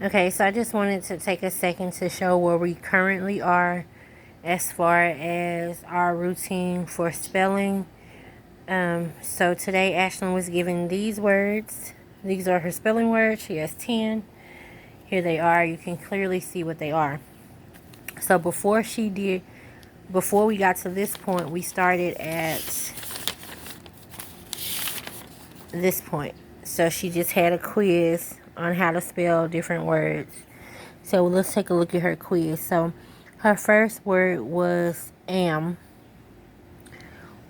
Okay, so I just wanted to take a second to show where we currently are as far as our routine for spelling. So today Ashlyn was given these words. These are her spelling words. She has 10. Here they are. You can clearly see what they are. So before we got to this point, we started at this point. So she just had a quiz on how to spell different words. So let's take a look at her quiz. So her first word was am.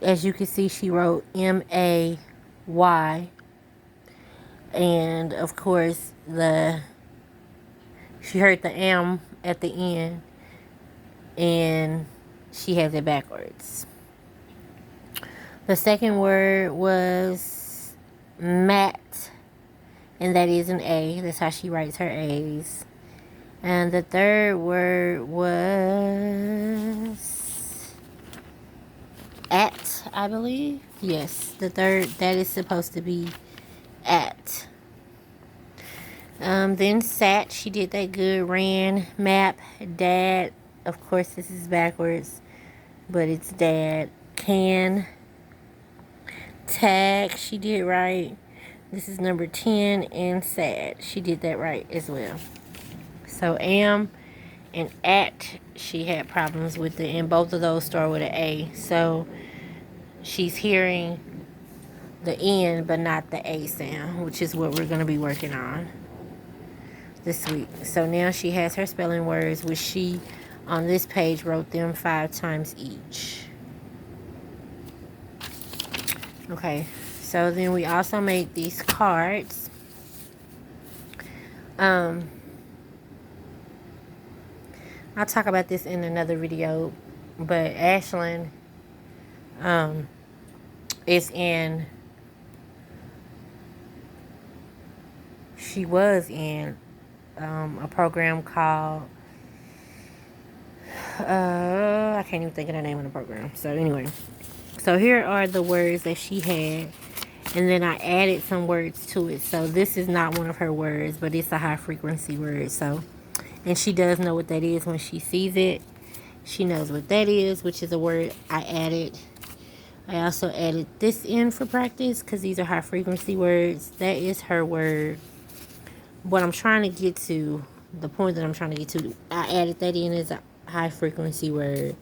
As you can see, she wrote M-A-Y. And of course, she heard the am at the end, and she has it backwards. The second word was mat, and that is an A. That's how she writes her A's. And the third word was at, I believe. Yes, the third, that is supposed to be at. Then sat, she did that good. Ran, map, dad. Of course, this is backwards, but it's dad. Can, tag, she did right. This is number 10. And sad, she did that right as well. So am and at, she had problems with it, and both of those start with an A. So she's hearing the N but not the A sound, which is what we're going to be working on this week. So now she has her spelling words, which she on this page wrote them 5 times each. Okay, so then we also made these cards. I'll talk about this in another video, but Ashlyn she was in a program called I can't even think of the name of the program. So anyway, so here are the words that she had, and then I added some words to it. So this is not one of her words, but it's a high frequency word. So, and she does know what that is when she sees it. She knows what that is, which is a word I added. I also added this in for practice because these are high frequency words. That is her word. What I'm trying to get to, the point that I'm trying to get to, I added that in as a high frequency word.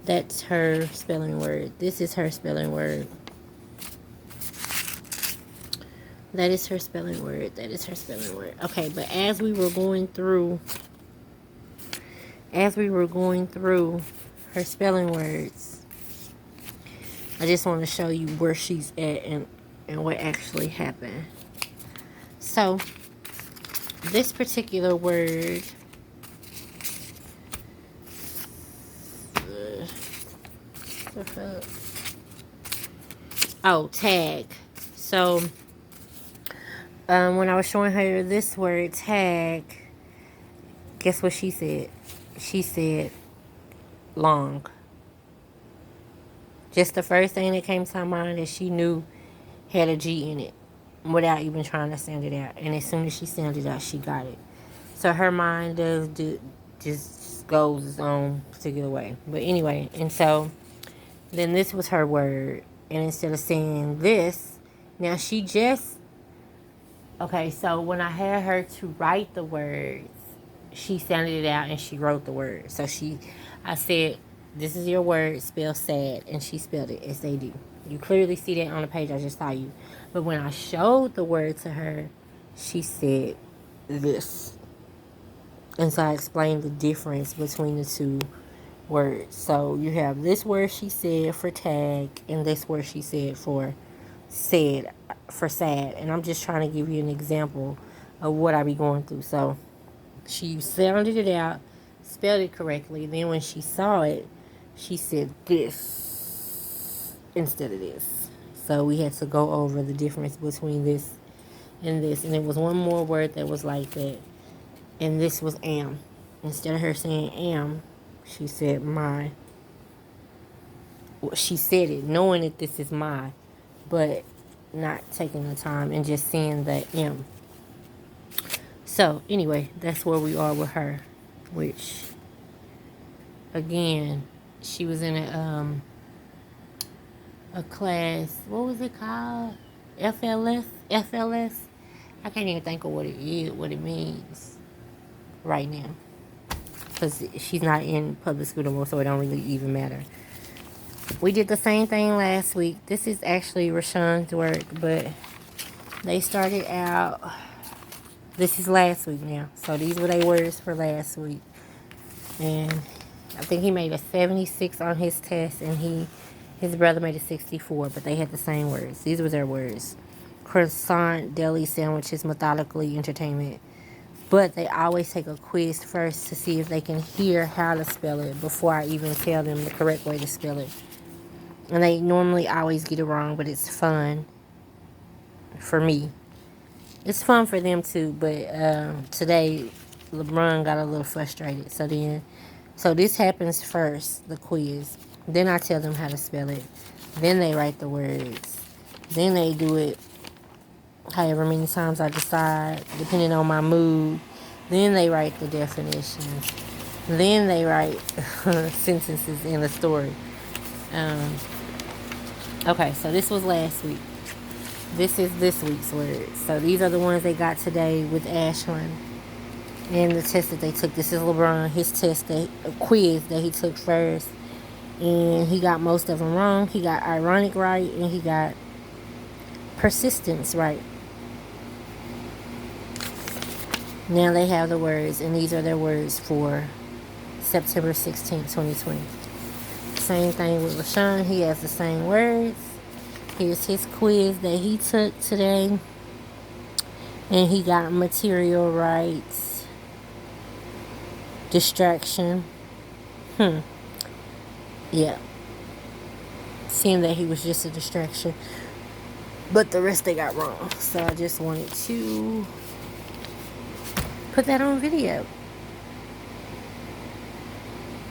That's her spelling word. This is her spelling word. That is her spelling word. That is her spelling word. Okay, but as we were going through her spelling words, I just want to show you where she's at and what actually happened. So this particular word, tag. So when I was showing her this word, tag, guess what she said? She said long. Just the first thing that came to her mind that she knew had a G in it without even trying to sound it out. And as soon as she sounded it out, she got it. So her mind just goes its own particular way. But anyway, and so then this was her word. And instead of saying this, now she just, okay, so when I had her to write the words, she sounded it out and she wrote the word. So I said, this is your word, spell sad. And she spelled it S-A-D. You clearly see that on the page I just saw you. But when I showed the word to her, she said this. And so I explained the difference between the two words. So you have this word she said for tag, and this word she said for sad. And I'm just trying to give you an example of what I be going through. So she sounded it out, spelled it correctly. Then when she saw it, she said this instead of this. So we had to go over the difference between this and this. And there was one more word that was like that. And this was am. Instead of her saying am, she said my. Well, she said it knowing that this is my, but not taking the time and just saying the M. So, anyway, that's where we are with her. Which, again, she was in a class. What was it called? FLS. I can't even think of what it is, what it means right now, because she's not in public school no more, so it don't really even matter. We did the same thing last week. This is actually Rashawn's work, but they started out. This is last week now, so these were their words for last week, and I think he made a 76 on his test, and his brother made a 64, but they had the same words. These were their words: croissant, deli sandwiches, methodically, entertainment. But they always take a quiz first to see if they can hear how to spell it before I even tell them the correct way to spell it. And they normally always get it wrong, but it's fun for me. It's fun for them too, but today LeBron got a little frustrated. So this happens first, the quiz. Then I tell them how to spell it. Then they write the words. Then they do it however many times I decide, depending on my mood. Then they write the definitions. Then they write sentences in the story. Okay, so this was last week. This is this week's words. So these are the ones they got today with Ashlyn. And the test that they took. This is LeBron, his quiz that he took first. And he got most of them wrong. He got ironic right, and he got persistence right. Now they have the words, and these are their words for September 16th, 2020. Same thing with Rashawn. He has the same words. Here's his quiz that he took today. And he got material rights. Distraction. Yeah. Seeing that he was just a distraction. But the rest they got wrong. So I just wanted to put that on video.